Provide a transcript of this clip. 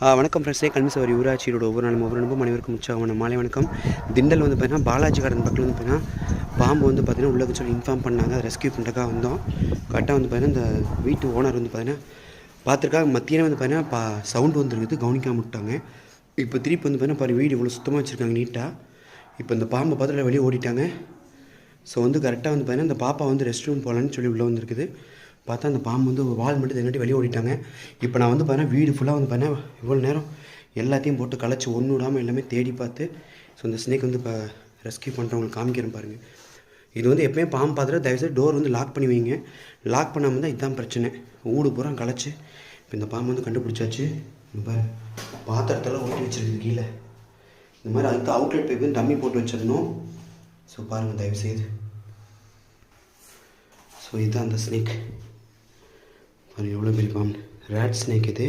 வணக்கம் ஃப்ரெண்ட்ஸே கல்மிசவரி ஊராட்சியோட ஒவ்வொரு நாளும் அனைவருக்கும் உற்சாகமான மாலை வணக்கம். திண்டல் வந்து பார்த்தீங்கன்னா பாலாஜி கார்டன் பக்கத்தில் வந்து பார்த்தீங்கன்னா பாம்பு வந்து பார்த்தீங்கன்னா உள்ளே சொல்லி இன்ஃபார்ம் பண்ணாங்க. அதை ரெஸ்கியூ பண்ணுறதுக்காக வந்தோம். கரெக்டாக வந்து பார்த்தீங்கன்னா இந்த வீட்டு ஓனர் வந்து பார்த்தீங்கன்னா பார்த்துருக்காங்க. மத்தியானம் வந்து பார்த்தீங்கன்னா சவுண்டு வந்துருக்குது, கவனிக்காம விட்டாங்க. இப்போ திருப்பி வந்து பார்த்தீங்கன்னா பாரு வீடு இவ்வளோ சுத்தமாக வச்சுருக்காங்க நீட்டாக. இப்போ இந்த பாம்பை பார்த்துட்டு வெளியே ஓடிட்டாங்க. ஸோ வந்து கரெக்டாக வந்து பார்த்தீங்கன்னா இந்த பாப்பா வந்து ரெஸ்ட் ரூம் போகலான்னு சொல்லி உள்ளே வந்துருக்குது. பார்த்தா அந்த பாம்பு வந்து வால் மட்டும் தங்கிட்டு வெளியே ஓடிட்டாங்க. இப்போ நான் வந்து பார்த்தீங்கன்னா வீடு ஃபுல்லாக வந்து பார்த்தீங்கன்னா இவ்வளோ நேரம் எல்லாத்தையும் போட்டு களைச்சி ஒன்று விடாமல் எல்லாமே தேடி பார்த்து ஸோ இந்த ஸ்னேக் வந்து இப்போ ரெஸ்கியூ பண்ணுறவங்களுக்கு காமிக்கிறேன் பாருங்கள். இது வந்து எப்போயும் பாம்பு பார்த்துட்டு தயவுசெய்து டோர் வந்து லாக் பண்ணி வைங்க. லாக் பண்ணாமல் தான் இதுதான் பிரச்சனை. ஊடு பூரா களைச்சி இப்போ இந்த பாம்பு வந்து கண்டுபிடிச்சாச்சு. இப்போ பாத்திரத்தெல்லாம் ஊட்டி வச்சுருக்குது கீழே. இந்த மாதிரி அதுக்கு அவுட்லெட் பைப் வந்து டம்மி போட்டு வச்சிடணும். ஸோ பாருங்கள் தயவுசெய்து. ஸோ இதுதான் அந்த ஸ்னேக் பாருங்கள் எவ்வளோ பெரிய பாம்பு. ரேட் ஸ்னேக் இது.